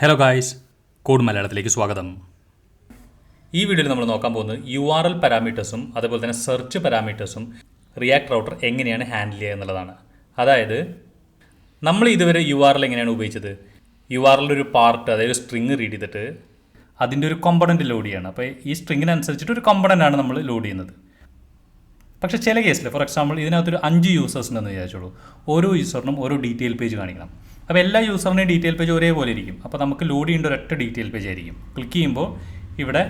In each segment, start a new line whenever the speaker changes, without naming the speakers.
Hello guys, code മലയാളത്തിലേക്ക് സ്വാഗതം. ഈ വീഡിയോയിൽ നമ്മൾ നോക്കാൻ പോകുന്നത് URL പാരാമീറ്റേഴ്സും അതുപോലെ തന്നെ സെർച്ച് പാരാമീറ്റേഴ്സും റിയാക്ട് റൗട്ടർ എങ്ങനെയാണ് ഹാൻഡിൽ ചെയ്യുക എന്നുള്ളതാണ്. അതായത് നമ്മൾ ഇതുവരെ URL എങ്ങനെയാണ് ഉപയോഗിച്ചത്? URL ഒരു പാർട്ട്, അതായത് സ്ട്രിങ് റീഡ് ചെയ്തിട്ട് അതിൻ്റെ ഒരു കോമ്പണൻറ്റ് ലോഡ് ചെയ്യണം. അപ്പോൾ ഈ സ്ട്രിങ്ങിനനുസരിച്ചിട്ട് ഒരു കോമ്പണൻ്റാണ് നമ്മൾ ലോഡ് ചെയ്യുന്നത്. പക്ഷേ ചില കേസിൽ, ഫോർ എക്സാമ്പിൾ ഇതിനകത്തൊരു 5 യൂസേഴ്സ് ഉണ്ടെന്ന് വിചാരിച്ചോളൂ. ഓരോ യൂസറിനും ഓരോ ഡീറ്റെയിൽ പേജ് കാണിക്കണം. അപ്പോൾ എല്ലാ യൂസറിൻ്റെയും ഡീറ്റെയിൽ പേജ് ഒരേപോലെ ഇരിക്കും. അപ്പോൾ നമുക്ക് ലോഡ് ചെയ്യേണ്ട ഒരൊറ്റ ഡീറ്റെയിൽ പേജ് ആയിരിക്കും. ക്ലിക്ക് ചെയ്യുമ്പോൾ ഇവിടെ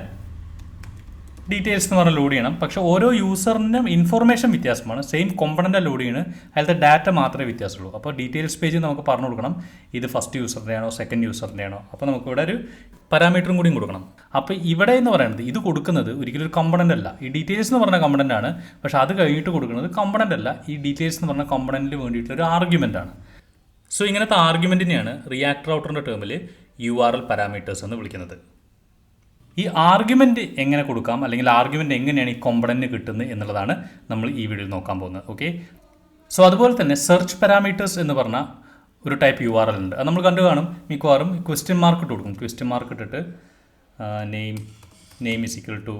ഡീറ്റെയിൽസ് എന്ന് പറഞ്ഞാൽ ലോഡ് ചെയ്യണം. പക്ഷേ ഓരോ യൂസറിനും ഇൻഫോർമേഷൻ വ്യത്യാസമാണ്. സെയിം കോമ്പണൻ്റ് ലോഡ് ചെയ്യണം, അതിലത്തെ ഡാറ്റ മാത്രമേ വ്യത്യാസമുള്ളൂ. അപ്പോൾ ഡീറ്റെയിൽസ് പേജ് നമുക്ക് പറഞ്ഞു കൊടുക്കണം, ഇത് ഫസ്റ്റ് യൂസറിൻ്റെ ആണോ സെക്കൻഡ് യൂസറിൻ്റെ ആണോ. അപ്പോൾ നമുക്ക് ഇവിടെ ഒരു പാരാമീറ്ററും കൂടിയും കൊടുക്കണം. അപ്പോൾ ഇവിടെ എന്ന് പറയുന്നത് ഇത് കൊടുക്കുന്നത് ഒരിക്കലും ഒരു കമ്പണൻ്റ് അല്ല. ഈ ഡീറ്റെയിൽസ് എന്ന് പറഞ്ഞ കമ്പണൻ്റ് ആണ്, പക്ഷേ അത് കഴിഞ്ഞിട്ട് കൊടുക്കുന്നത് കമ്പണൻ്റ് അല്ല. ഈ ഡീറ്റെയിൽസ് എന്ന് പറഞ്ഞ കമ്പണൻറ്റിന് വേണ്ടിയിട്ടൊരു ആർഗ്യുമെൻ്റ് ആണ്. സോ ഇങ്ങനത്തെ ആർഗ്യുമെൻറ്റിനെയാണ് റിയാക്ട് റൗട്ടറിൻ്റെ ടേമിൽ URL പാരാമീറ്റേഴ്സ് എന്ന് വിളിക്കുന്നത്. ഈ ആർഗ്യുമെൻറ്റ് എങ്ങനെ കൊടുക്കാം, അല്ലെങ്കിൽ ആർഗ്യുമെൻറ്റ് എങ്ങനെയാണ് ഈ കോമ്പണൻറ്റ് കിട്ടുന്നത് എന്നുള്ളതാണ് നമ്മൾ ഈ വീഡിയോയിൽ നോക്കാൻ പോകുന്നത്. ഓക്കെ, സോ അതുപോലെ തന്നെ സെർച്ച് പാരാമീറ്റേഴ്സ് എന്ന് പറഞ്ഞ ഒരു ടൈപ്പ് URL ഉണ്ട്. അത് നമ്മൾ കണ്ടു കാണും. മിക്കവാറും ക്വസ്റ്റ്യൻ മാർക്ക് ഇട്ട് കൊടുക്കും. ക്വസ്റ്റ്യൻ മാർക്ക് ഇട്ടിട്ട് name is equal to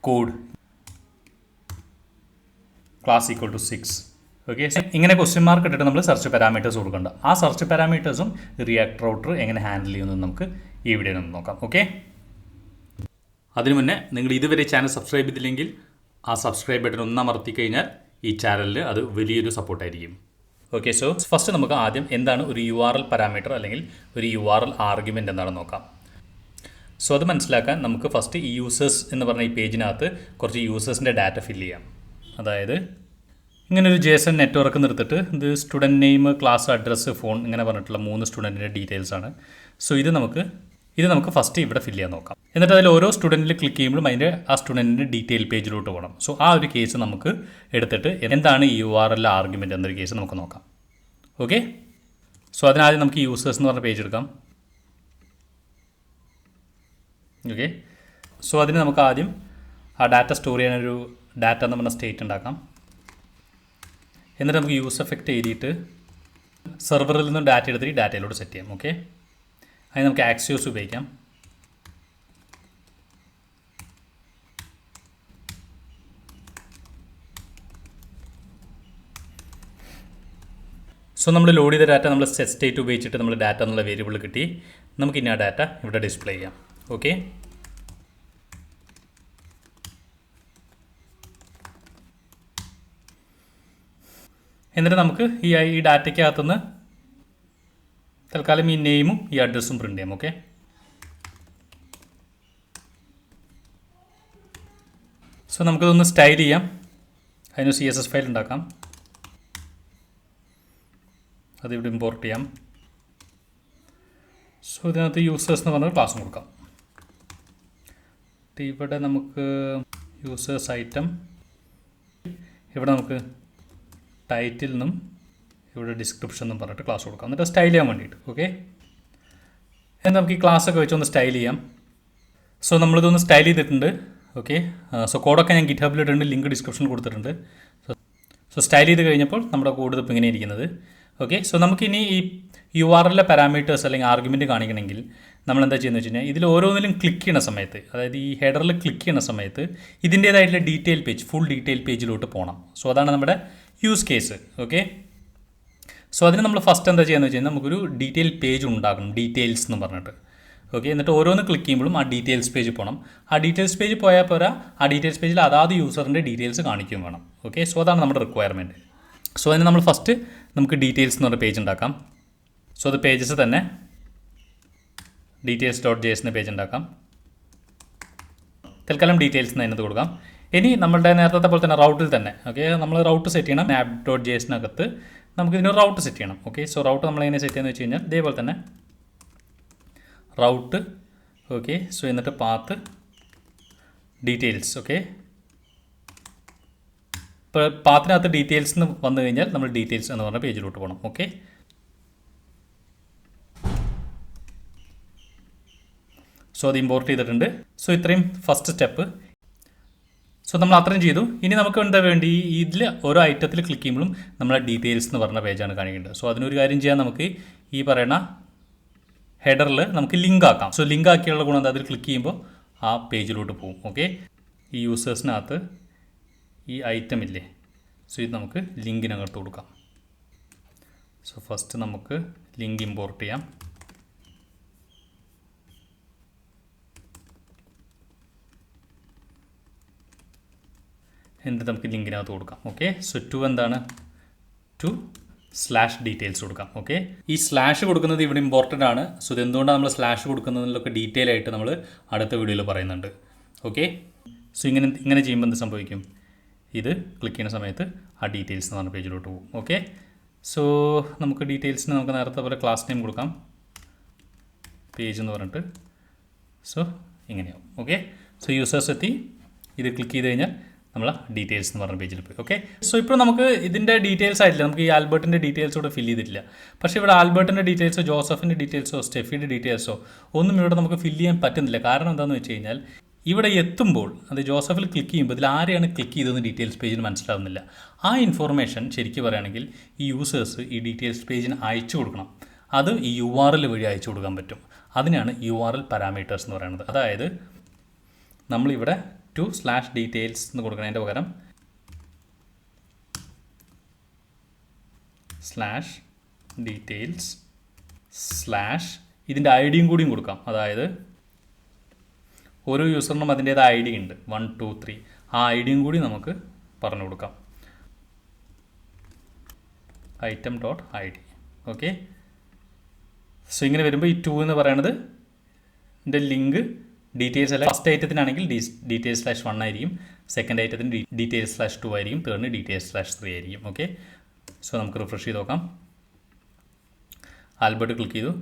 code class equal to 6. Okay, ഇങ്ങനെ ക്വസ്റ്റ്യൻ മാർക്ക് ഇട്ടിട്ട് നമ്മൾ സെർച്ച് പാരാമീറ്റേഴ്സ് കൊടുക്കേണ്ട. ആ സെർച്ച് പാരാമീറ്റേഴ്സും റിയാക്ട് റൗട്ടർ എങ്ങനെ ഹാൻഡിൽ ചെയ്യുന്നത് നമുക്ക് ഈ വീഡിയോയിൽ നിന്ന് നോക്കാം. ഓക്കെ, അതിനു മുന്നേ നിങ്ങൾ ഇതുവരെ ചാനൽ സബ്സ്ക്രൈബ് ചെയ്തില്ലെങ്കിൽ ആ സബ്സ്ക്രൈബ് ബട്ടൺ ഒന്ന് അമർത്തി കഴിഞ്ഞാൽ ഈ ചാനലിൽ അത് വലിയൊരു സപ്പോർട്ടായിരിക്കും. ഓക്കെ, സോ ഫസ്റ്റ് നമുക്ക് ആദ്യം എന്താണ് ഒരു URL പാരാമീറ്റർ അല്ലെങ്കിൽ ഒരു URL ആർഗ്യുമെൻ്റ് എന്താണെന്ന് നോക്കാം. സോ അത് മനസ്സിലാക്കാൻ നമുക്ക് ഫസ്റ്റ് ഈ യൂസേഴ്സ് എന്ന് പറഞ്ഞ ഈ പേജിനകത്ത് കുറച്ച് യൂസേഴ്സിൻ്റെ ഡാറ്റ ഫില്ല് ചെയ്യാം. അതായത് ഇങ്ങനെ ഒരു JSON നെറ്റ്വർക്ക് നിർത്തിട്ട് ഇത് student name, class address, phone ഇങ്ങനെ പറഞ്ഞിട്ടുള്ള 3 സ്റ്റുഡൻറ്റിൻ്റെ ഡീറ്റെയിൽസ് ആണ്. സോ ഇത് നമുക്ക് ഫസ്റ്റ് ഇവിടെ ഫില്ല് ചെയ്യാൻ നോക്കാം. എന്നിട്ട് അതിൽ ഓരോ സ്റ്റുഡൻറ്റിൽ ക്ലിക്ക് ചെയ്യുമ്പോഴും അതിൻ്റെ ആ സ്റ്റുഡൻറ്റിൻ്റെ ഡീറ്റെയിൽ പേജിലോട്ട് പോകണം. സോ ആ ഒരു കേസ് നമുക്ക് എടുത്തിട്ട് എന്താണ് ഈ URL ആർഗ്യുമെൻ്റ് എന്നൊരു കേസ് നമുക്ക് നോക്കാം. ഓക്കെ, സോ അതിനാദ്യം നമുക്ക് യൂസേഴ്സ് എന്ന് പറഞ്ഞ പേജ് എടുക്കാം. ഓക്കെ, സോ അതിന് നമുക്ക് ആദ്യം ആ ഡാറ്റ സ്റ്റോർ ചെയ്യാനൊരു ഡാറ്റ എന്ന് പറഞ്ഞ സ്റ്റേറ്റ് ഉണ്ടാക്കാം. എന്നിട്ട് നമുക്ക് യൂസ് എഫക്റ്റ് എഴുതിയിട്ട് സെർവറിൽ നിന്ന് ഡാറ്റ എടുത്തിട്ട് ഡാറ്റയിലോട്ട് സെറ്റ് ചെയ്യാം. ഓക്കെ, അതിന് നമുക്ക് ആക്സിയോസ് ഉപയോഗിക്കാം. സോ നമ്മൾ ലോഡ് ചെയ്ത ഡാറ്റ നമ്മൾ സെറ്റ് സ്റ്റേറ്റ് ഉപയോഗിച്ചിട്ട് നമ്മൾ ഡാറ്റ എന്നുള്ള വേരിയബിൾ കിട്ടി. നമുക്ക് ഇനി ആ ഡാറ്റ ഇവിടെ ഡിസ്പ്ലേ ചെയ്യാം. ഓക്കെ, എന്നിട്ട് നമുക്ക് ഈ ഡാറ്റയ്ക്കകത്തുനിന്ന് തൽക്കാലം ഈ നെയിമും ഈ അഡ്രസ്സും പ്രിൻ്റ് ചെയ്യാം. ഓക്കെ, സോ നമുക്കിതൊന്ന് സ്റ്റൈൽ ചെയ്യാം. അതിന് CSS ഫയൽ ഉണ്ടാക്കാം. അതിവിടെ ഇമ്പോർട്ട് ചെയ്യാം. സോ ഇതിനകത്ത് യൂസേഴ്സ് എന്ന് പറഞ്ഞൊരു ക്ലാസ്സും കൊടുക്കാം. ഇവിടെ നമുക്ക് യൂസേഴ്സ് ഐറ്റം, ഇവിടെ നമുക്ക് ടൈറ്റിൽ നിന്നും ഇവിടെ ഡിസ്ക്രിപ്ഷൻ എന്നും പറഞ്ഞിട്ട് ക്ലാസ് കൊടുക്കാം. എന്നിട്ട് സ്റ്റൈൽ ചെയ്യാൻ വേണ്ടിയിട്ട്. ഓക്കെ, എന്നിട്ട് നമുക്ക് ഈ ക്ലാസ്സൊക്കെ വെച്ചൊന്ന് സ്റ്റൈൽ ചെയ്യാം. സോ നമ്മളിതൊന്ന് സ്റ്റൈൽ ചെയ്തിട്ടുണ്ട്. ഓക്കെ, സോ കോഡൊക്കെ ഞാൻ GitHubൽ ഇട്ടിട്ടുണ്ട്, ലിങ്ക് ഡിസ്ക്രിപ്ഷനിൽ കൊടുത്തിട്ടുണ്ട്. സോ സ്റ്റൈൽ ചെയ്ത് കഴിഞ്ഞപ്പോൾ നമ്മുടെ കോഡ് ഇപ്പോൾ ഇങ്ങനെ ഇരിക്കുന്നത്. ഓക്കെ, സോ നമുക്കിനി ഈ URL പാരാമീറ്റേഴ്സ് അല്ലെങ്കിൽ ആർഗ്യുമെൻറ്റ് കാണിക്കണമെങ്കിൽ നമ്മൾ എന്താ ചെയ്യുന്നത് വെച്ച് കഴിഞ്ഞാൽ ഇതിൽ ഓരോന്നിലും ക്ലിക്ക് ചെയ്യുന്ന സമയത്ത്, അതായത് ഈ ഹെഡറിൽ ക്ലിക്ക് ചെയ്യുന്ന സമയത്ത് ഇതിൻ്റേതായിട്ടുള്ള ഡീറ്റെയിൽ പേജ്, ഫുൾ ഡീറ്റെയിൽ പേജിലോട്ട് പോകണം. സോ അതാണ് നമ്മുടെ യൂസ് കേസ്. ഓക്കെ, സോ അതിന് നമ്മൾ ഫസ്റ്റ് എന്താ ചെയ്യുന്നത് വെച്ച് കഴിഞ്ഞാൽ നമുക്കൊരു ഡീറ്റെയിൽ പേജ് ഉണ്ടാക്കണം, ഡീറ്റെയിൽസ് എന്ന് പറഞ്ഞിട്ട്. ഓക്കെ, എന്നിട്ട് ഓരോന്ന് ക്ലിക്ക് ചെയ്യുമ്പോഴും ആ ഡീറ്റെയിൽസ് പേജ് പോകണം. ആ ഡീറ്റെയിൽസ് പേജ് പോയാൽ പോരാ, ആ ഡീറ്റെയിൽസ് പേജിൽ അതാത് യൂസറിൻ്റെ ഡീറ്റെയിൽസ് കാണിക്കുകയും വേണം. ഓക്കെ, സോ അതാണ് നമ്മുടെ റിക്വയർമെൻറ്റ്. സോ അതിന് നമ്മൾ ഫസ്റ്റ് നമുക്ക് ഡീറ്റെയിൽസ് എന്ന് പറഞ്ഞ പേജ് ഉണ്ടാക്കാം. സോ അത് പേജസ് തന്നെ details.js എന്ന പേജ് ഉണ്ടാക്കാം. തൽക്കാലം ഡീറ്റെയിൽസ് അതിനകത്ത് കൊടുക്കാം. ഇനി നമ്മളുടെ നേരത്തെ പോലെ തന്നെ റൗട്ടിൽ തന്നെ, ഓക്കെ, നമ്മൾ റൗട്ട് സെറ്റ് ചെയ്യണം. app.jsനകത്ത് നമുക്ക് ഇതിനൊരു റൗട്ട് സെറ്റ് ചെയ്യണം. ഓക്കെ, സോ റൗട്ട് നമ്മൾ എങ്ങനെ സെറ്റ് ചെയ്യുന്നത് വെച്ച് കഴിഞ്ഞാൽ ഇതേപോലെ തന്നെ റൗട്ട്. ഓക്കെ, സോ എന്നിട്ട് പാത്ത് ഡീറ്റെയിൽസ്. ഓക്കെ, ഇപ്പോൾ പാത്തിനകത്ത് ഡീറ്റെയിൽസ് എന്ന് വന്നു കഴിഞ്ഞാൽ നമ്മൾ ഡീറ്റെയിൽസ് എന്ന് പറഞ്ഞ പേജിലോട്ട് പോകണം. ഓക്കെ, സോ അത് ഇമ്പോർട്ട് ചെയ്തിട്ടുണ്ട്. സോ ഇത്രയും ഫസ്റ്റ് സ്റ്റെപ്പ്. സോ നമ്മൾ അത്രയും ചെയ്തു. ഇനി നമുക്ക് എന്താ വേണ്ടി, ഇതിൽ ഓരോ ഐറ്റത്തിൽ ക്ലിക്ക് ചെയ്യുമ്പോഴും നമ്മളെ ഡീറ്റെയിൽസ് എന്ന് പറഞ്ഞ പേജാണ് കാണിക്കേണ്ടത്. സോ അതിനൊരു കാര്യം ചെയ്യാൻ നമുക്ക് ഈ പറയുന്ന ഹെഡറിൽ നമുക്ക് ലിങ്ക് ആക്കാം. സോ ലിങ്ക് ആക്കിയുള്ള ഗുണം എന്താ, അതിൽ ക്ലിക്ക് ചെയ്യുമ്പോൾ ആ പേജിലോട്ട് പോകും. ഓക്കെ, ഈ യൂസേഴ്സിനകത്ത് ഈ ഐറ്റം ഇല്ലേ, സോ ഇത് നമുക്ക് ലിങ്കിനകത്ത് കൊടുക്കാം. സോ ഫസ്റ്റ് നമുക്ക് ലിങ്ക് ഇമ്പോർട്ട് ചെയ്യാം. എന്നിട്ട് നമുക്ക് ലിങ്കിനകത്ത് കൊടുക്കാം. ഓക്കെ, സോ ടു എന്താണ്, ടു സ്ലാഷ് ഡീറ്റെയിൽസ് കൊടുക്കാം. ഓക്കെ, ഈ സ്ലാഷ് കൊടുക്കുന്നത് ഇവിടെ ഇമ്പോർട്ടൻ്റ് ആണ്. സോ ഇതെന്തുകൊണ്ടാണ് നമ്മൾ സ്ലാഷ് കൊടുക്കുന്നതിലൊക്കെ ഡീറ്റെയിൽ ആയിട്ട് നമ്മൾ അടുത്ത വീഡിയോയിൽ പറയുന്നുണ്ട്. ഓക്കെ, സോ ഇങ്ങനെ ചെയ്യുമ്പോൾ എന്ത് സംഭവിക്കും, ഇത് ക്ലിക്ക് ചെയ്യുന്ന സമയത്ത് ആ ഡീറ്റെയിൽസ് എന്ന് പറഞ്ഞ പേജിലോട്ട് പോകും. ഓക്കെ, സോ നമുക്ക് ഡീറ്റെയിൽസിന് നമുക്ക് നേരത്തെ പോലെ ക്ലാസ് നെയിം കൊടുക്കാം, പേജ് എന്ന് പറഞ്ഞിട്ട്. സോ ഇങ്ങനെയാവും. ഓക്കെ, സോ യൂസേഴ്സ് എത്തി, ഇത് ക്ലിക്ക് ചെയ്ത് കഴിഞ്ഞാൽ നമ്മൾ ഡീറ്റെയിൽസ് എന്ന് പറഞ്ഞ പേജിൽ പോയി. ഓക്കെ, സോ ഇപ്പോൾ നമുക്ക് ഇതിൻ്റെ ഡീറ്റെയിൽസ് ആയിട്ടില്ല, നമുക്ക് ഈ ആൽബർട്ടിൻ്റെ ഡീറ്റെയിൽസ് ഇവിടെ ഫില്ല് ചെയ്തിട്ടില്ല. പക്ഷേ ഇവിടെ ആൽബർട്ടിൻ്റെ ഡീറ്റെയിൽസോ ജോസഫിൻ്റെ ഡീറ്റെയിൽസോ സ്റ്റെഫിൻ്റെ ഡീറ്റെയിൽസോ ഒന്നും ഇവിടെ നമുക്ക് ഫില്ല് ചെയ്യാൻ പറ്റുന്നില്ല. കാരണം എന്താണെന്ന് വെച്ച് കഴിഞ്ഞാൽ ഇവിടെ എത്തുമ്പോൾ അത് ജോസഫിൽ ക്ലിക്ക് ചെയ്യുമ്പോൾ ഇതിൽ ആരെയാണ് ക്ലിക്ക് ചെയ്തതെന്ന് ഡീറ്റെയിൽസ് പേജിന് മനസ്സിലാവുന്നില്ല. ആ ഇൻഫോർമേഷൻ ശരിക്കും പറയുകയാണെങ്കിൽ ഈ യൂസേഴ്സ് ഈ ഡീറ്റെയിൽസ് പേജിന് അയച്ചു കൊടുക്കണം. അത് ഈ URL വഴി അയച്ചു കൊടുക്കാൻ പറ്റും. അതിനാണ് URL പാരാമീറ്റേഴ്സ് എന്ന് പറയുന്നത്. അതായത് നമ്മളിവിടെ ടു സ്ലാഷ് ഡീറ്റെയിൽസ് എന്ന് കൊടുക്കുന്നതിൻ്റെ പകരം സ്ലാഷ് ഡീറ്റെയിൽസ് സ്ലാഷ് ഇതിൻ്റെ ഐഡിയും കൂടിയും കൊടുക്കാം. അതായത് ഓരോ യൂസറിനും അതിൻ്റേതായ ID ഉണ്ട്, 1 2 3. ആ ഐഡിയും കൂടി നമുക്ക് പറഞ്ഞു കൊടുക്കാം, item dot ID. Okay, so ഇങ്ങനെ വരുമ്പോൾ ഈ 2 എന്ന് പറയുന്നത് ഇതിൻ്റെ ലിങ്ക് ഡീറ്റെയിൽസ് അല്ല. ഫസ്റ്റ് ഐറ്റത്തിനാണെങ്കിൽ details/1 ആയിരിക്കും, സെക്കൻഡ് ഐറ്റത്തിന് details/2 ആയിരിക്കും, തേർഡിന് details/3 ആയിരിക്കും. ഓക്കെ, സോ നമുക്ക് റിഫ്രഷ് ചെയ്ത് നോക്കാം. ആൽബർട്ട് ക്ലിക്ക് ചെയ്തു,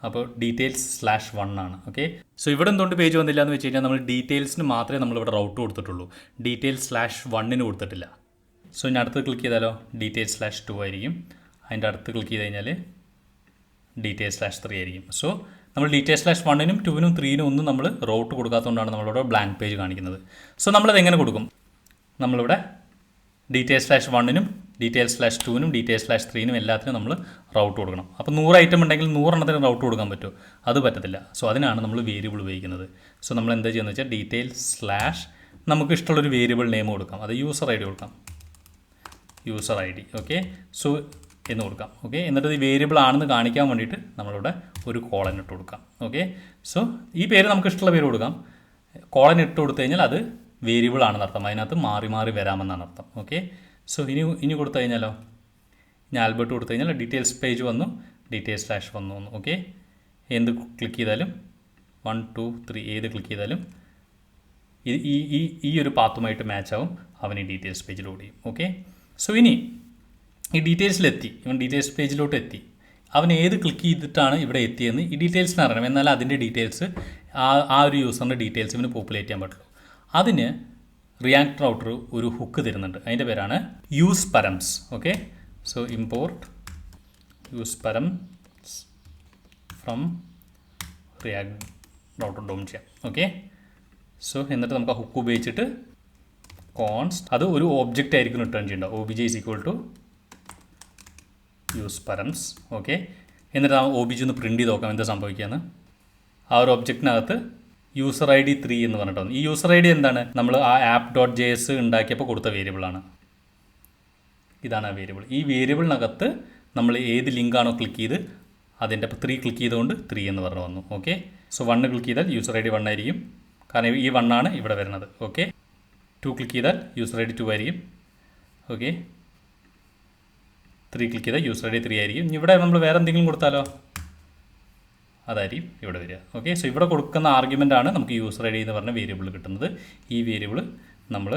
അപ്പോൾ details/1 ആണ്. ഓക്കെ, സോ ഇവിടെ എന്തുകൊണ്ട് പേജ് വന്നില്ല എന്ന് വെച്ച് കഴിഞ്ഞാൽ നമ്മൾ ഡീറ്റെയിൽസിന് മാത്രമേ നമ്മളിവിടെ റൗട്ട് കൊടുത്തിട്ടുള്ളൂ, details/1 കൊടുത്തിട്ടില്ല. സോ ഇനി അടുത്ത് ക്ലിക്ക് ചെയ്താലോ details/2 ആയിരിക്കും, അതിൻ്റെ അടുത്ത് ക്ലിക്ക് ചെയ്ത് കഴിഞ്ഞാൽ details/3 ആയിരിക്കും. സോ നമ്മൾ details/1നും 2നും 3നും ഒന്നും നമ്മൾ റൗട്ട് കൊടുക്കാത്തതുകൊണ്ടാണ് നമ്മളിവിടെ ബ്ലാങ്ക് പേജ് കാണിക്കുന്നത്. സോ നമ്മളത് എങ്ങനെ കൊടുക്കും, നമ്മളിവിടെ details/1നും details/2നും details/3നും എല്ലാത്തിനും നമ്മൾ റൗട്ട് കൊടുക്കണം. അപ്പോൾ 100 ഐറ്റം ഉണ്ടെങ്കിൽ 100 എണ്ണത്തിന് റൗട്ട് കൊടുക്കാൻ പറ്റുമോ, അത് പറ്റത്തില്ല. സോ അതിനാണ് നമ്മൾ വേരിയബിൾ ഉപയോഗിക്കുന്നത്. സോ നമ്മൾ എന്താ ചെയ്യുന്നത് വെച്ചാൽ details/ നമുക്ക് ഇഷ്ടമുള്ളൊരു വേരിയബിൾ നെയിം കൊടുക്കാം, അത് യൂസർ ID കൊടുക്കാം, യൂസർ ID. ഓക്കെ, സോ എന്ന് കൊടുക്കാം. ഓക്കെ, എന്നിട്ട് ഈ വേരിയബിൾ ആണെന്ന് കാണിക്കാൻ വേണ്ടിയിട്ട് നമ്മളിവിടെ ഒരു കോളൻ ഇട്ട് കൊടുക്കാം. ഓക്കെ, സോ ഈ പേര് നമുക്ക് ഇഷ്ടമുള്ള പേര് കൊടുക്കാം. കോളൻ ഇട്ട് കൊടുത്തു കഴിഞ്ഞാൽ അത് വേരിയബിൾ ആണെന്ന് അർത്ഥം, അതിനകത്ത് മാറി മാറി വരാമെന്നാണ് അർത്ഥം. ഓക്കെ, സോ ഇനി കൊടുത്തു കഴിഞ്ഞാലോ, ഇനി ആൽബർട്ട് കൊടുത്തു കഴിഞ്ഞാൽ ഡീറ്റെയിൽസ് പേജ് വന്നു, details/1 വന്നു. ഓക്കെ, എന്ത് ക്ലിക്ക് ചെയ്താലും 1 2 3 ഏത് ക്ലിക്ക് ചെയ്താലും ഈ ഒരു പാത്തുമായിട്ട് മാച്ച് ആവും, അവൻ ഈ ഡീറ്റെയിൽസ് പേജിൽ ലോഡ് ചെയ്യും. ഓക്കെ, സോ ഇനി ഈ ഡീറ്റെയിൽസിലെത്തി, ഇവൻ ഡീറ്റെയിൽസ് പേജിലോട്ട് എത്തി, അവൻ ഏത് ക്ലിക്ക് ചെയ്തിട്ടാണ് ഇവിടെ എത്തിയെന്ന് ഈ ഡീറ്റെയിൽസിന് അറിയണം. എന്നാൽ അതിൻ്റെ ഡീറ്റെയിൽസ് ആ ഒരു യൂസറിൻ്റെ ഡീറ്റെയിൽസ് ഇവന് പോപ്പുലേറ്റ് ചെയ്യാൻ പറ്റുള്ളൂ. അതിന് റിയാക്ട് റൗട്ടർ ഒരു ഹുക്ക് തരുന്നുണ്ട്, അതിൻ്റെ പേരാണ് useParams. Okay, so import useParams from React Router DOM ചെയ്യാം. ഓക്കെ, സോ എന്നിട്ട് നമുക്ക് ആ ഹുക്ക് ഉപയോഗിച്ചിട്ട് കോൺസ്റ്റ്, അത് ഒരു ഒബ്ജക്റ്റ് ആയിരിക്കും റിട്ടേൺ ചെയ്യേണ്ടത്, obj = useParams. ഓക്കെ, എന്നിട്ട് ആ OBJ ഒന്ന് പ്രിൻറ്റ് ചെയ്ത് നോക്കാം എന്താ സംഭവിക്കുകയെന്ന്. ആ ഒരു ഒബ്ജക്റ്റിനകത്ത് യൂസർ ID 3 എന്ന് പറഞ്ഞിട്ടുണ്ട്. ഈ യൂസർ ID എന്താണ്, നമ്മൾ ആ app.js ഉണ്ടാക്കിയപ്പോൾ കൊടുത്ത വേരിയബിളാണ്. ഇതാണ് ആ വേരിയബിൾ. ഈ വേരിയബിളിനകത്ത് നമ്മൾ ഏത് ലിങ്കാണോ ക്ലിക്ക് ചെയ്ത് അതിൻ്റെ 3 ക്ലിക്ക് ചെയ്തുകൊണ്ട് 3 എന്ന് പറഞ്ഞു വന്നു. ഓക്കെ, സോ 1 ക്ലിക്ക് ചെയ്താൽ യൂസർ ID 1 ആയിരിക്കും, കാരണം ഈ 1 ആണ് ഇവിടെ വരുന്നത്. ഓക്കെ, 2 ക്ലിക്ക് ചെയ്താൽ യൂസർ ID 2 ആയിരിക്കും. ഓക്കെ, 3 ക്ലിക്ക് ചെയ്താൽ യൂസർ ID 3 ആയിരിക്കും. ഇനി ഇവിടെ നമ്മൾ വേറെ എന്തെങ്കിലും കൊടുത്താലോ, അതായിരിക്കും ഇവിടെ വരിക. ഓക്കെ, സോ ഇവിടെ കൊടുക്കുന്ന ആർഗ്യുമെൻ്റ് ആണ് നമുക്ക് യൂസർ ID എന്ന് പറഞ്ഞ വേരിയബിൾ കിട്ടുന്നത്. ഈ വേരിയബിൾ നമ്മൾ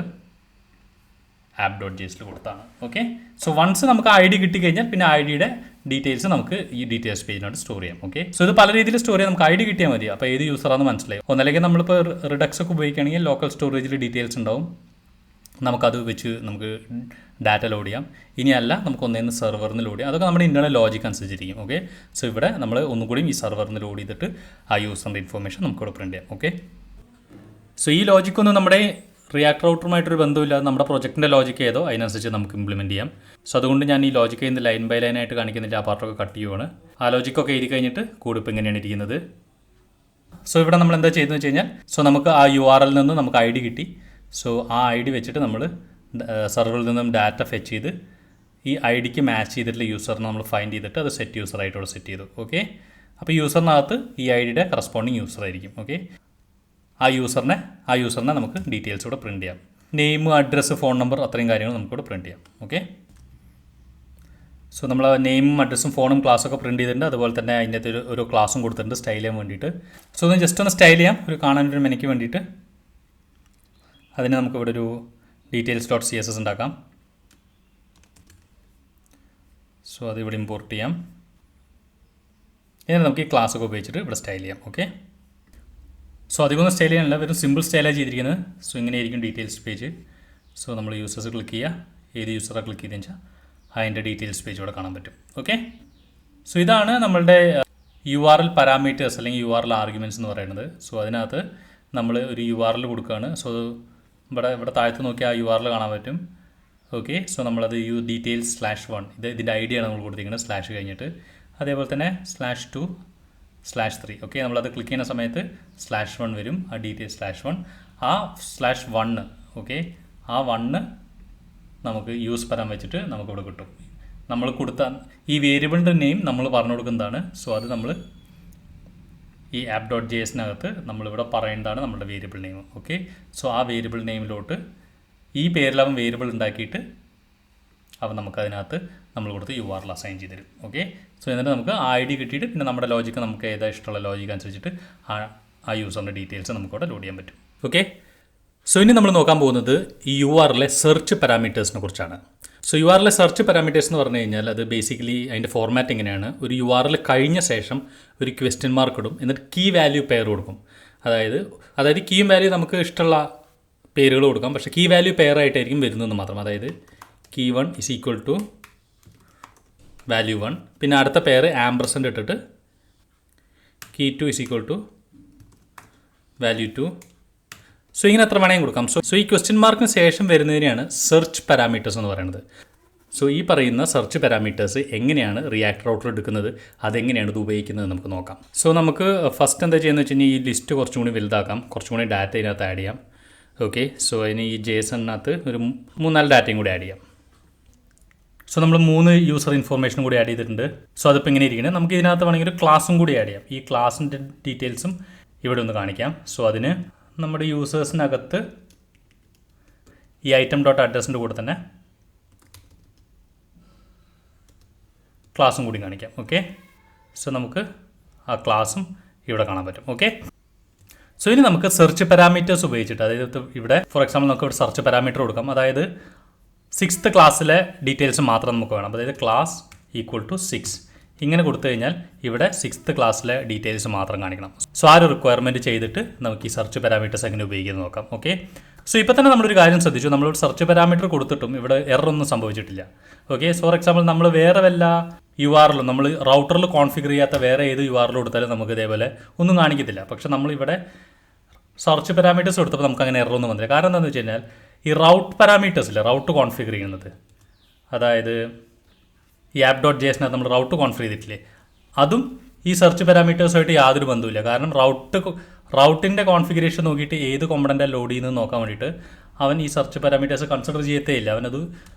app.js കൊടുത്താണ്. ഓക്കെ, സോ വൺസ് നമുക്ക് ID കിട്ടിക്കഴിഞ്ഞാൽ പിന്നെ IDയുടെ ഡീറ്റെയിൽസ് നമുക്ക് ഈ ഡീറ്റെയിൽസ് പേജിനോട് സ്റ്റോർ ചെയ്യാം. ഓക്കെ, സോ ഇത് പല രീതിയിൽ സ്റ്റോർ ചെയ്യാം. നമുക്ക് ID കിട്ടിയാൽ മതി, അപ്പോൾ ഏത് യൂസറാണെന്ന് മനസ്സിലായി. ഒന്നല്ലെങ്കിൽ നമ്മളിപ്പോൾ റിഡക്സ് ഒക്കെ ഉപയോഗിക്കുകയാണെങ്കിൽ ലോക്കൽ സ്റ്റോറേജിൽ ഡീറ്റെയിൽസ് ഉണ്ടാവും, നമുക്കത് വെച്ച് നമുക്ക് ഡാറ്റ ലോഡ് ചെയ്യാം. ഇനിയല്ല നമുക്ക് ഒന്നേന്ന് സെർവറിന് ലോഡ് ചെയ്യാം, അതൊക്കെ നമ്മുടെ ഇൻ്റർണൽ ലോജിക്ക് അനുസരിച്ചിരിക്കും. ഓക്കെ, സോ ഇവിടെ നമ്മൾ ഒന്നുകൂടിയും ഈ സെർവറിന് ലോഡ് ചെയ്തിട്ട് ആ യൂസറിൻ്റെ ഇൻഫോർമേഷൻ നമുക്കിവിടെ പ്രിൻറ്റ് ചെയ്യാം. ഓക്കെ, സോ ഈ ലോജിക്കൊന്നും നമ്മുടെ റിയാക്ട് റൗട്ടറുമായിട്ടൊരു ബന്ധമില്ലാതെ നമ്മുടെ പ്രൊജക്റ്റിൻ്റെ ലോജിക്ക് ഏതോ അതിനനുസരിച്ച് നമുക്ക് ഇംപ്ലിമെൻറ്റ് ചെയ്യാം. സോ അതുകൊണ്ട് ഞാൻ ഈ ലോജിക്ക് ചെയ്യുന്ന ലൈൻ ബൈ ലൈനായിട്ട് കാണിക്കുന്നില്ല, ആ പാർട്ടൊക്കെ കട്ട് ചെയ്യുവാണ്. ആ ലോജിക്കൊക്കെ എഴുതി കഴിഞ്ഞിട്ട് കോഡ് ഇപ്പോൾ ഇങ്ങനെയാണ് ഇരിക്കുന്നത്. സോ ഇവിടെ നമ്മൾ എന്താ ചെയ്തതെന്ന് വെച്ച് കഴിഞ്ഞാൽ, സോ നമുക്ക് ആ URL നിന്ന് നമുക്ക് ID കിട്ടി. സോ ആ ID വെച്ചിട്ട് നമ്മൾ സെർവറിൽ നിന്നും ഡാറ്റ ഫെച്ച് ചെയ്ത് ഈ IDക്ക് മാച്ച് ചെയ്തിട്ടുള്ള യൂസറിനെ നമ്മൾ ഫൈൻഡ് ചെയ്തിട്ട് അത് സെറ്റ് യൂസറായിട്ടോടെ സെറ്റ് ചെയ്തു. ഓക്കെ, അപ്പോൾ യൂസറിനകത്ത് ഈ IDയുടെ കറസ്പോണ്ടിങ് യൂസർ ആയിരിക്കും. ഓക്കെ, ആ യൂസറിനെ നമുക്ക് ഡീറ്റെയിൽസ് കൂടെ പ്രിൻറ്റ് ചെയ്യാം. നെയിം, അഡ്രസ്സ്, ഫോൺ നമ്പർ, അത്രയും കാര്യങ്ങൾ നമുക്കിവിടെ പ്രിൻറ്റ് ചെയ്യാം. ഓക്കെ, സോ നമ്മൾ നെയിമും അഡ്രസ്സും ഫോണും ക്ലാസ്സൊക്കെ പ്രിൻറ്റ് ചെയ്തിട്ടുണ്ട്. അതുപോലെ തന്നെ അതിൻ്റെ ഒരു ക്ലാസ്സും കൊടുത്തിട്ടുണ്ട് സ്റ്റൈൽ ചെയ്യാൻ വേണ്ടിയിട്ട്. സോ ഒന്ന് ജസ്റ്റ് ഒന്ന് സ്റ്റൈൽ ചെയ്യാം, ഒരു കാണാനൊരു മെനയ്ക്ക് വേണ്ടിയിട്ട്. അതിന് നമുക്കിവിടെ ഒരു details.css ഉണ്ടാക്കാം. സോ അതിവിടെ ഇമ്പോർട്ട് ചെയ്യാം. ഇനി നമുക്ക് ഈ ക്ലാസ്സൊക്കെ ഉപയോഗിച്ചിട്ട് ഇവിടെ സ്റ്റൈൽ ചെയ്യാം. ഓക്കെ, സോ അധികമൊന്നും സ്റ്റൈൽ ചെയ്യാനല്ല, വെറും സിമ്പിൾ സ്റ്റൈലാണ് ചെയ്തിരിക്കുന്നത്. സോ ഇങ്ങനെയായിരിക്കും ഡീറ്റെയിൽസ് പേജ്. സോ നമ്മൾ യൂസേഴ്സ് ക്ലിക്ക് ചെയ്യുക, ഏത് യൂസറാണ് ക്ലിക്ക് ചെയ്തെന്ന് വെച്ചാൽ അതിൻ്റെ ഡീറ്റെയിൽസ് പേജ് ഇവിടെ കാണാൻ പറ്റും. ഓക്കെ, സോ ഇതാണ് നമ്മളുടെ URL പാരാമീറ്റേഴ്സ് അല്ലെങ്കിൽ URL ആർഗ്യുമെൻറ്റ്സ് എന്ന് പറയുന്നത്. സോ അതിനകത്ത് നമ്മൾ ഒരു URL കൊടുക്കുകയാണ്. സോ ഇവിടെ താഴത്ത് നോക്കിയാൽ ആ URL കാണാൻ പറ്റും. ഓക്കെ, സോ നമ്മളത് details/1 ഇതിൻ്റെ ID ആണ് നമ്മൾ കൊടുത്തിരിക്കുന്നത്, സ്ലാഷ് കഴിഞ്ഞിട്ട്. അതേപോലെ തന്നെ /2/3. ഓക്കെ, നമ്മളത് ക്ലിക്ക് ചെയ്യുന്ന സമയത്ത് /1 വരും, ആ details/1. ആ /1, ഓക്കെ, ആ 1 നമുക്ക് യൂസ് പരം വെച്ചിട്ട് നമുക്കിവിടെ കിട്ടും. നമ്മൾ കൊടുത്ത ഈ വേരിയബിളിൻ്റെ നെയിം നമ്മൾ പറഞ്ഞു കൊടുക്കുന്നതാണ്. സോ അത് നമ്മൾ ഈ app.jsനകത്ത് നമ്മളിവിടെ പറയേണ്ടതാണ് നമ്മുടെ വേരിയബിൾ നെയിം. ഓക്കെ, സോ ആ വേരിയബിൾ നെയിമിലോട്ട് ഈ പേരിലവൻ വേരിയബിൾ ഉണ്ടാക്കിയിട്ട് അവൻ നമുക്കതിനകത്ത് നമ്മൾ കൊടുത്ത് URL അസൈൻ ചെയ്ത് തരും. ഓക്കെ, സോ എന്നിട്ട് നമുക്ക് ആ ID കിട്ടിയിട്ട് പിന്നെ നമ്മുടെ ലോജിക്ക് നമുക്ക് ഏതാ ഇഷ്ടമുള്ള ലോജിക്ക് അനുസരിച്ചിട്ട് ആ യൂസറിൻ്റെ ഡീറ്റെയിൽസ് നമുക്കവിടെ ലോഡ് ചെയ്യാൻ പറ്റും. ഓക്കെ, സോ ഇനി നമ്മൾ നോക്കാൻ പോകുന്നത് ഈ URL സെർച്ച് പാരാമീറ്റേഴ്സിനെ കുറിച്ചാണ്. സോ URL സെർച്ച് പാരാമീറ്റേഴ്സ് എന്ന് പറഞ്ഞു കഴിഞ്ഞാൽ അത് ബേസിക്കലി അതിൻ്റെ ഫോർമാറ്റ് എങ്ങനെയാണ്, ഒരു URL കഴിഞ്ഞ ശേഷം ഒരു ക്വസ്റ്റ്യൻ മാർക്ക് ഇടും, എന്നിട്ട് കീ വാല്യൂ പെയർ കൊടുക്കും. അതായത് കീയും വാല്യൂ നമുക്ക് ഇഷ്ടമുള്ള പേരുകൾ കൊടുക്കാം, പക്ഷേ കീ വാല്യൂ പെയർ ആയിട്ടായിരിക്കും വരുന്നതെന്ന് മാത്രം. അതായത് key 1 = value 1, പിന്നെ അടുത്ത പേര് ആംപർസൻ്റ് ഇട്ടിട്ട് key 2 = value 2. സോ ഇങ്ങനെ എത്ര വേണമെങ്കിൽ കൊടുക്കാം. സോ ഈ ക്വസ്റ്റ്യൻ മാർക്കിന് ശേഷം വരുന്നതിനെയാണ് സെർച്ച് പാരാമീറ്റേഴ്സ് എന്ന് പറയുന്നത്. സോ ഈ പറയുന്ന സെർച്ച് പാരാമീറ്റേഴ്സ് എങ്ങനെയാണ് റിയാക്ട് റൗട്ടർ എടുക്കുന്നത്, അതെങ്ങനെയാണ് ഇത് ഉപയോഗിക്കുന്നത് നമുക്ക് നോക്കാം. സോ നമുക്ക് ഫസ്റ്റ് എന്താ ചെയ്യുന്നത് വെച്ച് കഴിഞ്ഞാൽ ഈ ലിസ്റ്റ് കുറച്ചും കൂടി വലുതാക്കാം, കുറച്ചും കൂടി ഡാറ്റ ഇതിനകത്ത് ആഡ് ചെയ്യാം. ഓക്കെ, സോ അതിന് ഈ JSON-നകത്ത് ഒരു 3-4 ഡാറ്റയും കൂടി ആഡ് ചെയ്യാം. സോ നമ്മൾ 3 യൂസർ ഇൻഫോർമേഷനും കൂടി ആഡ് ചെയ്തിട്ടുണ്ട്. സോ അതിപ്പോൾ ഇങ്ങനെ ഇരിക്കുന്നത്. നമുക്ക് ഇതിനകത്ത് വേണമെങ്കിൽ ഒരു ക്ലാസ്സും കൂടി ആഡ് ചെയ്യാം. ഈ ക്ലാസ്സിൻ്റെ ഡീറ്റെയിൽസും ഇവിടെ ഒന്ന് കാണിക്കാം. സോ അതിന് നമ്മുടെ യൂസേഴ്സിനകത്ത് ഈ item.addressൻ്റെ കൂടെ തന്നെ ക്ലാസ്സും കൂടി കാണിക്കാം. ഓക്കെ, സോ നമുക്ക് ആ ക്ലാസ്സും ഇവിടെ കാണാൻ പറ്റും. ഓക്കെ, സോ ഇനി നമുക്ക് സെർച്ച് പാരാമീറ്റേഴ്സ് ഉപയോഗിച്ചിട്ട്, അതായത് ഇവിടെ ഫോർ എക്സാമ്പിൾ നമുക്ക് ഇവിടെ സെർച്ച് പാരാമീറ്റർ കൊടുക്കാം. അതായത് 6th ക്ലാസ്സിലെ ഡീറ്റെയിൽസ് മാത്രം നമുക്ക് വേണം. അതായത് ക്ലാസ് =6 ഇങ്ങനെ കൊടുത്തു കഴിഞ്ഞാൽ ഇവിടെ 6th ക്ലാസ്സിലെ ഡീറ്റെയിൽസ് മാത്രം കാണിക്കണം. സോ ആ ഒരു റിക്വയർമെൻറ്റ് ചെയ്തിട്ട് നമുക്ക് ഈ സെർച്ച് പാരാമീറ്റേഴ്സ് എങ്ങനെ ഉപയോഗിക്കുന്നത് നോക്കാം. ഓക്കെ, സോ ഇപ്പോൾ തന്നെ നമ്മളൊരു കാര്യം ശ്രദ്ധിച്ചു, നമ്മളൊരു സെർച്ച് പാരാമീറ്റർ കൊടുത്തിട്ടും ഇവിടെ എററൊന്നും സംഭവിച്ചിട്ടില്ല. ഓക്കെ, സോ ഫോർ എക്സാമ്പിൾ നമ്മൾ വേറെ വല്ല URL നമ്മൾ റൗട്ടറിൽ കോൺഫിഗർ ചെയ്യാത്ത വേറെ ഏത് URL കൊടുത്താലും നമുക്ക് ഇതേപോലെ ഒന്നും കാണിക്കത്തില്ല. പക്ഷെ നമ്മളിവിടെ സെർച്ച് പാരാമീറ്റേഴ്സ് കൊടുത്തപ്പോൾ നമുക്ക് അങ്ങനെ എററൊന്നും വന്നില്ല. കാരണം എന്താണെന്ന് വെച്ച് കഴിഞ്ഞാൽ ഈ റൗട്ട് പാരാമീറ്റേഴ്സില്ല, റൗട്ട് കോൺഫിഗർ ചെയ്യുന്നത്, അതായത് ഈ app.jsനകത്ത് നമ്മൾ റൗട്ട് കോൺഫിഗർ ചെയ്തിട്ടില്ലേ, അതും ഈ സെർച്ച് പാരാമീറ്റേഴ്സുമായിട്ട് യാതൊരു ബന്ധമില്ല. കാരണം റൗട്ടിൻ്റെ കോൺഫിഗറേഷൻ നോക്കിയിട്ട് ഏത് കോമ്പണൻ്റാണ് ലോഡ് ചെയ്യുന്നത് നോക്കാൻ വേണ്ടിയിട്ട് അവൻ ഈ സെർച്ച് പാരാമീറ്റേഴ്സ് കൺസിഡർ ചെയ്യത്തേ ഇല്ല. അവനത്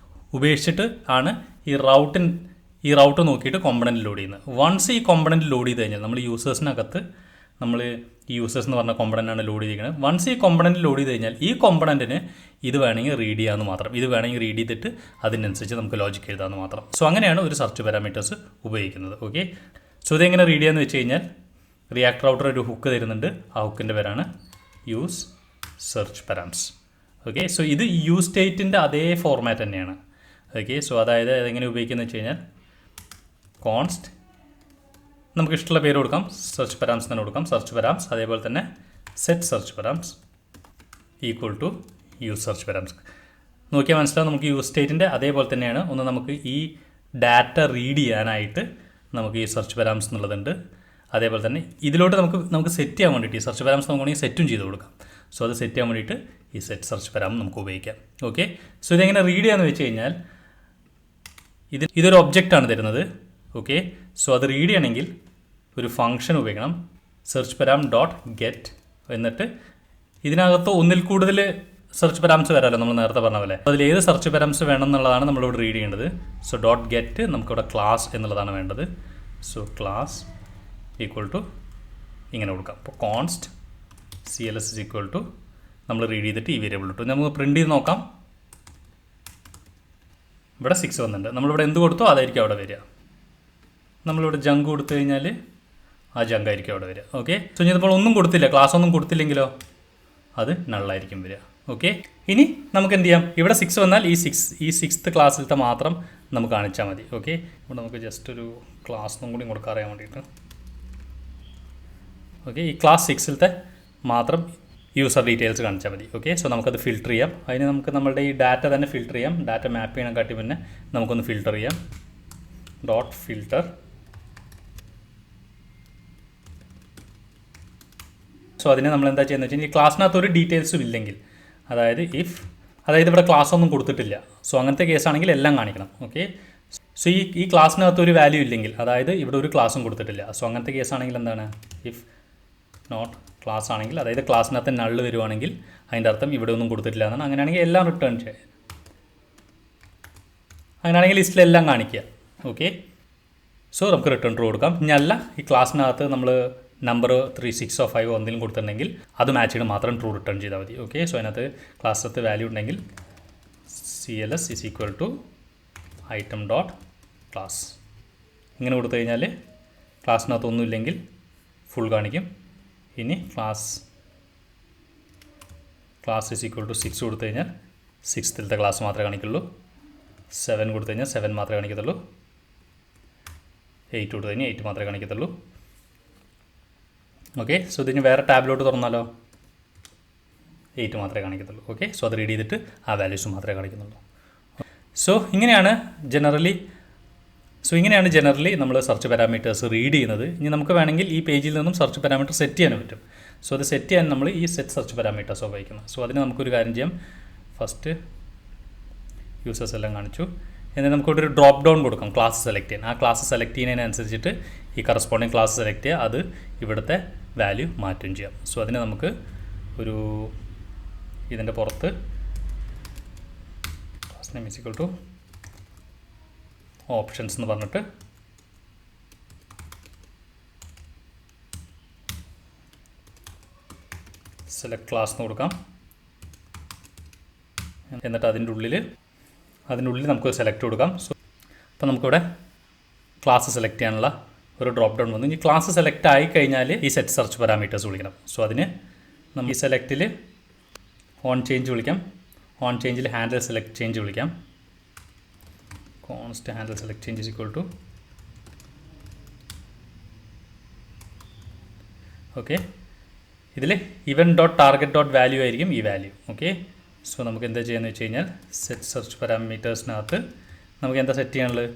ഉപേക്ഷിച്ചിട്ട് ആണ് ഈ റൗട്ട് നോക്കിയിട്ട് കോമ്പണൻ്റ് ലോഡ് ചെയ്യുന്നത്. വൺസ് ഈ കോമ്പണൻ്റ് ലോഡ് ചെയ്ത് കഴിഞ്ഞാൽ നമ്മൾ യൂസേഴ്സിനകത്ത് നമ്മൾ ഈ യൂസേഴ്സ് എന്ന് പറഞ്ഞ കോമ്പണൻ്റാണ് ലോഡ് ചെയ്തിരിക്കുന്നത്. വൺസ് ഈ കോമ്പണൻ്റ് ലോഡ് ചെയ്ത് കഴിഞ്ഞാൽ ഈ കോമ്പണൻറ്റിന് ഇത് വേണമെങ്കിൽ റീഡ് ചെയ്യാമെന്ന് മാത്രം, ഇത് വേണമെങ്കിൽ റീഡ് ചെയ്തിട്ട് അതിനനുസരിച്ച് നമുക്ക് ലോജിക്ക് എഴുതാമെന്ന് മാത്രം. സോ അങ്ങനെയാണ് ഒരു സെർച്ച് പാരാമീറ്റേഴ്സ് ഉപയോഗിക്കുന്നത്. ഓക്കെ, സോ ഇതെങ്ങനെ റീഡ് ചെയ്യാമെന്ന് വെച്ച് കഴിഞ്ഞാൽ റിയാക്ട് റൗട്ടർ ഒരു ഹുക്ക് തരുന്നുണ്ട്. ആ ഹുക്കിൻ്റെ പേരാണ് useSearchParams. ഓക്കെ, സോ ഇത് സ്റ്റേറ്റിൻ്റെ അതേ ഫോർമാറ്റ് തന്നെയാണ്. ഓക്കെ, സോ അതായത് അതെങ്ങനെ ഉപയോഗിക്കുന്നത് വെച്ച് കഴിഞ്ഞാൽ കോൺസ്റ്റ് നമുക്ക് ഇഷ്ടമുള്ള പേര് കൊടുക്കാം, സെർച്ച് പാരാംസ് തന്നെ കൊടുക്കാം, സെർച്ച് പാരാംസ്. അതേപോലെ തന്നെ സെറ്റ് സെർച്ച് പാരാംസ് =useSearchParams. നോക്കിയാൽ മനസ്സിലാവും നമുക്ക് യൂസ് സ്റ്റേറ്റിൻ്റെ അതേപോലെ തന്നെയാണ്. ഒന്ന് നമുക്ക് ഈ ഡാറ്റ റീഡ് ചെയ്യാനായിട്ട് നമുക്ക് ഈ സെർച്ച് പാരാംസ് എന്നുള്ളതുണ്ട്. അതേപോലെ തന്നെ ഇതിലോട്ട് നമുക്ക് സെറ്റ് ചെയ്യാൻ വേണ്ടിയിട്ട് ഈ സെർച്ച് പാരാമീറ്റേഴ്സ് നമുക്ക് വേണമെങ്കിൽ സെറ്റും ചെയ്ത് കൊടുക്കാം. സോ അത് സെറ്റ് ചെയ്യാൻ വേണ്ടിയിട്ട് ഈ സെറ്റ് സെർച്ച് പാരാമീറ്റർ നമുക്ക് ഉപയോഗിക്കാം. ഓക്കെ, സോ ഇതെങ്ങനെ റീഡ് ചെയ്യാമെന്ന് വെച്ച് കഴിഞ്ഞാൽ ഇതൊരു ഒബ്ജക്റ്റാണ് തരുന്നത്. ഓക്കെ, സോ അത് റീഡ് ചെയ്യണമെങ്കിൽ ഒരു ഫംഗ്ഷൻ ഉപയോഗിക്കണം, സെർച്ച് പാരാം ഡോട്ട് ഗെറ്റ്. എന്നിട്ട് ഇതിനകത്ത് ഒന്നിൽ കൂടുതൽ സെർച്ച് പാരാമീറ്റർ വരാമല്ലോ നമ്മൾ നേരത്തെ പറഞ്ഞ പോലെ. അതിൽ ഏത് സെർച്ച് പാരാമീറ്റർ വേണം എന്നുള്ളതാണ് നമ്മളിവിടെ റീഡ് ചെയ്യേണ്ടത്. സോ ഡോട്ട് ഗെറ്റ് നമുക്കിവിടെ ക്ലാസ് എന്നുള്ളതാണ് വേണ്ടത്. സോ ക്ലാസ് ഈക്വൽ ടു ഇങ്ങനെ കൊടുക്കാം. അപ്പോൾ const CLS is equal to നമ്മൾ റീഡ് ചെയ്തിട്ട് ഈ വേരിയബിൾ ഇട്ടു. നമുക്ക് പ്രിൻറ്റ് ചെയ്ത് നോക്കാം. ഇവിടെ 6 വന്നിട്ടുണ്ട്. നമ്മളിവിടെ എന്ത് കൊടുത്തോ അതായിരിക്കും അവിടെ വരിക. നമ്മളിവിടെ ജങ്ക് കൊടുത്തു കഴിഞ്ഞാൽ ആ ജങ്ക് ആയിരിക്കും അവിടെ വരിക. ഓക്കെ, സോ ഇതിപ്പോൾ ഒന്നും കൊടുത്തില്ല, ക്ലാസ് ഒന്നും കൊടുത്തില്ലെങ്കിലോ അത് നള്ളായിരിക്കും വരിക. ഓക്കെ, ഇനി നമുക്ക് എന്ത് ചെയ്യാം, ഇവിടെ 6 വന്നാൽ ഈ 6th ക്ലാസ്സിലത്തെ മാത്രം നമുക്ക് കാണിച്ചാൽ മതി. ഓക്കെ, ഇവിടെ നമുക്ക് ജസ്റ്റ് ഒരു ക്ലാസ്സും കൂടി കൊടുക്കാറിയാൻ വേണ്ടിയിട്ട്. ഓക്കെ, ഈ ക്ലാസ് 6ത്തെ മാത്രം യൂസർ ഡീറ്റെയിൽസ് കാണിച്ചാൽ മതി. ഓക്കെ, സോ നമുക്കത് ഫിൽട്ടർ ചെയ്യാം. അതിന് നമുക്ക് നമ്മളുടെ ഈ ഡാറ്റ തന്നെ ഫിൽട്ടർ ചെയ്യാം. ഡാറ്റ മാപ്പ് ചെയ്യണക്കാട്ടി പിന്നെ നമുക്കൊന്ന് ഫിൽട്ടർ ചെയ്യാം. Dot filter. സോ അതിന് നമ്മൾ എന്താ ചെയ്യുന്നത് വെച്ചാൽ ഈ ക്ലാസ്സിനകത്ത് ഒരു ഡീറ്റെയിൽസും ഇല്ലെങ്കിൽ, അതായത് ഇവിടെ ക്ലാസ് ഒന്നും കൊടുത്തിട്ടില്ല, സോ അങ്ങനത്തെ കേസാണെങ്കിൽ എല്ലാം കാണിക്കണം. ഓക്കെ, സോ ഈ ക്ലാസ്സിനകത്ത് ഒരു വാല്യൂ ഇല്ലെങ്കിൽ, അതായത് ഇവിടെ ഒരു ക്ലാസ്സും കൊടുത്തിട്ടില്ല, സോ അങ്ങനത്തെ കേസാണെങ്കിൽ എന്താണ്, ഇഫ് നോട്ട് ക്ലാസ് ആണെങ്കിൽ, അതായത് ക്ലാസ്സിനകത്ത് നള്ള് വരുവാണെങ്കിൽ അതിൻ്റെ അർത്ഥം ഇവിടെ ഒന്നും കൊടുത്തിട്ടില്ല എന്നാണ്. അങ്ങനെയാണെങ്കിൽ എല്ലാം റിട്ടേൺ ചെയ്യുക. അങ്ങനെയാണെങ്കിൽ ലിസ്റ്റിലെല്ലാം കാണിക്കുക. ഓക്കെ, സോ നമുക്ക് റിട്ടേൺ ട്രൂ കൊടുക്കാം. ഇനി അല്ല, ഈ ക്ലാസ്സിനകത്ത് നമ്മൾ നമ്പർ 3, 6 or 5 എന്തെങ്കിലും കൊടുത്തിട്ടുണ്ടെങ്കിൽ അത് മാച്ച് ചെയ്ത് മാത്രം ട്രൂ റിട്ടേൺ ചെയ്താൽ മതി. ഓക്കെ, സോ അതിനകത്ത് ക്ലാസ്സിനകത്ത് വാല്യൂ ഉണ്ടെങ്കിൽ CLS is equal to item dot class ഇങ്ങനെ കൊടുത്തു കഴിഞ്ഞാൽ ക്ലാസ്സിനകത്ത് ഒന്നുമില്ലെങ്കിൽ ഫുൾ കാണിക്കും. ഇനി ക്ലാസ് ഇസ് ഈക്വൽ ടു 6 കൊടുത്തു കഴിഞ്ഞാൽ 6th ക്ലാസ് മാത്രമേ കാണിക്കുള്ളൂ. 7 കൊടുത്തു കഴിഞ്ഞാൽ 7 മാത്രമേ കാണിക്കത്തുള്ളൂ. 8 കൊടുത്തു കഴിഞ്ഞാൽ 8 മാത്രമേ കാണിക്കത്തുള്ളൂ. ഓക്കെ, സോ ഇതിന് വേറെ ടാബിലോട്ട് തുറന്നാലോ 8 മാത്രമേ കാണിക്കത്തുള്ളൂ. ഓക്കെ, സോ അത് റീഡ് ചെയ്തിട്ട് ആ വാല്യൂസ് മാത്രമേ കാണിക്കുന്നുള്ളൂ. സോ ഇങ്ങനെയാണ് ജനറലി നമ്മൾ സെർച്ച് പാരാമീറ്റേഴ്സ് റീഡ് ചെയ്യുന്നത്. ഇനി നമുക്ക് വേണമെങ്കിൽ ഈ പേജിൽ നിന്നും സെർച്ച് പാരാമീറ്റർ സെറ്റ് ചെയ്യാൻ പറ്റും. സോ അത് സെറ്റ് ചെയ്യാൻ നമ്മൾ ഈ സെറ്റ് സെർച്ച് പാരാമീറ്റേഴ്സ് ഉപയോഗിക്കുന്നത്. സോ അതിന് നമുക്കൊരു കാര്യം ചെയ്യാം. ഫസ്റ്റ് യൂസേഴ്സ് എല്ലാം കാണിച്ചു. എന്നിട്ട് നമുക്കിവിടെ ഒരു ഡ്രോപ്പ് ഡൗൺ കൊടുക്കാം, ക്ലാസ് സെലക്ട് ചെയ്യാൻ. ആ ക്ലാസ് സെലക്ട് ചെയ്യുന്നതിനനുസരിച്ചിട്ട് ഈ കറസ്പോണ്ടിങ് ക്ലാസ് സെലക്ട് ചെയ്യുക, അത് ഇവിടുത്തെ വാല്യൂ മാറ്റുകയും ചെയ്യാം. സോ അതിന് നമുക്ക് ഒരു ഇതിൻ്റെ പുറത്ത് class name is equal to options എന്ന് പറഞ്ഞിട്ട് സെലക്ട് ക്ലാസ് എന്ന് കൊടുക്കാം. എന്നിട്ട് അതിൻ്റെ ഉള്ളിൽ നമുക്ക് സെലക്ട് കൊടുക്കാം. സോ അപ്പോൾ നമുക്കിവിടെ ക്ലാസ് സെലക്ട് ചെയ്യാനുള്ള ഒരു ഡ്രോപ്പ് ഡൗൺ വന്നു. ഇനി ക്ലാസ് സെലക്ട് ആയി കഴിഞ്ഞാൽ ഈ സെറ്റ് സെർച്ച് പാരാമീറ്റേഴ്സ് വിളിക്കണം. സോ അതിന് നമുക്ക് ഈ സെലക്റ്റിൽ ഓൺ ചേഞ്ച് വിളിക്കാം. ഓൺ ചേഞ്ചിൽ ഹാൻഡിൽ സെലക്ട് ചേഞ്ച് വിളിക്കാം. Const handle select change is equal to okay, ഇതിൽ event dot target dot value ആയിരിക്കും ഈ വാല്യൂ. ഓക്കെ, സോ നമുക്ക് എന്താ ചെയ്യാന്ന് വെച്ച് കഴിഞ്ഞാൽ സെറ്റ് സെർച്ച് പാരാമീറ്റേഴ്സിനകത്ത് നമുക്ക് എന്താ സെറ്റ് ചെയ്യാനുള്ളത്,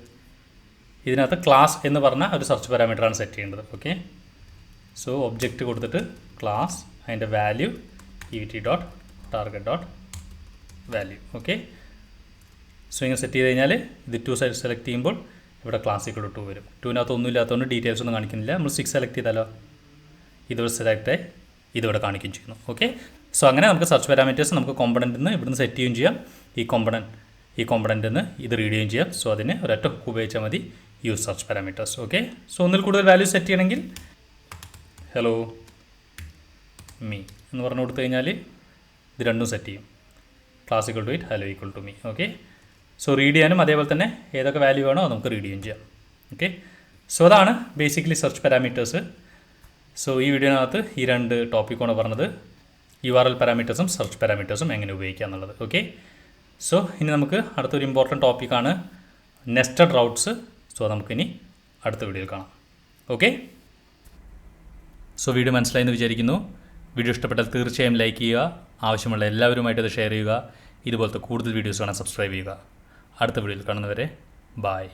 ഇതിനകത്ത് ക്ലാസ് എന്ന് പറഞ്ഞ ഒരു സെർച്ച് പാരാമീറ്ററാണ് സെറ്റ് ചെയ്യേണ്ടത്. ഓക്കെ, സോ ഒബ്ജക്റ്റ് കൊടുത്തിട്ട് ക്ലാസ്, അതിൻ്റെ value EVT dot target dot value. Okay, so ഇങ്ങനെ സെറ്റ് ചെയ്ത് കഴിഞ്ഞാൽ ഇത് 2 സെലക്ട് ചെയ്യുമ്പോൾ ഇവിടെ ക്ലാസ് ഈക്വൽ ടു 2 വരും. 2-നകത്ത് ഒന്നും ഇല്ലാത്തതുകൊണ്ട് ഡീറ്റെയിൽസ് ഒന്നും കാണിക്കുന്നില്ല. നമ്മൾ 6 സെലക്ട് ചെയ്താലോ ഇതോടെ സെലക്ട് ആയി ഇതിവിടെ കാണിക്കുകയും ചെയ്യുന്നു. ഓക്കെ, സോ അങ്ങനെ നമുക്ക് സെർച്ച് പാരാമീറ്റേഴ്സ് നമുക്ക് കോമ്പണൻറ്റിൽ നിന്ന് ഇവിടുന്ന് സെറ്റ് ചെയ്യുകയും ചെയ്യാം. ഈ കോമ്പണൻറ്റിൽ നിന്ന് ഇത് റീഡ് ചെയ്യുകയും ചെയ്യാം. സോ അതിന് ഒരൊറ്റ ഹുക്ക് ഉപയോഗിച്ചാൽ മതി, use search parameters. Okay, so ഒന്നിൽ കൂടുതൽ വാല്യൂ സെറ്റ് ചെയ്യണമെങ്കിൽ ഹലോ മീ എന്ന് പറഞ്ഞു കൊടുത്തു കഴിഞ്ഞാൽ ഇത് രണ്ടും സെറ്റ് ചെയ്യും. Class equal to it, hello equal to me. Okay, so read ചെയ്യാനും അതേപോലെ തന്നെ ഏതൊക്കെ വാല്യൂ വേണോ അത് നമുക്ക് റീഡ് ചെയ്യുകയും ചെയ്യാം. ഓക്കെ, സോ അതാണ് ബേസിക്കലി സെർച്ച് പാരാമീറ്റേഴ്സ്. സോ ഈ വീഡിയോനകത്ത് ഈ 2 ടോപ്പിക്കാണ് പറഞ്ഞത്, URL പാരാമീറ്റേഴ്സും സെർച്ച് പാരാമീറ്റേഴ്സും എങ്ങനെ ഉപയോഗിക്കുക എന്നുള്ളത്. ഓക്കെ, സോ ഇനി നമുക്ക് അടുത്തൊരു ഇമ്പോർട്ടൻറ്റ് ടോപ്പിക്കാണ് നെസ്റ്റഡ് റൗട്ട്സ്. സോ നമുക്കിനി അടുത്ത വീഡിയോയിൽ കാണാം. ഓക്കെ, സോ വീഡിയോ മനസ്സിലായെന്ന് വിചാരിക്കുന്നു. വീഡിയോ ഇഷ്ടപ്പെട്ടാൽ തീർച്ചയായും ലൈക്ക് ചെയ്യുക, ആവശ്യമുള്ള എല്ലാവരുമായിട്ട് അത് ഷെയർ ചെയ്യുക. ഇതുപോലത്തെ കൂടുതൽ വീഡിയോസ് കാണാൻ സബ്സ്ക്രൈബ് ചെയ്യുക. അടുത്ത വീഡിയോയിൽ കാണുന്നവരെ ബായ്.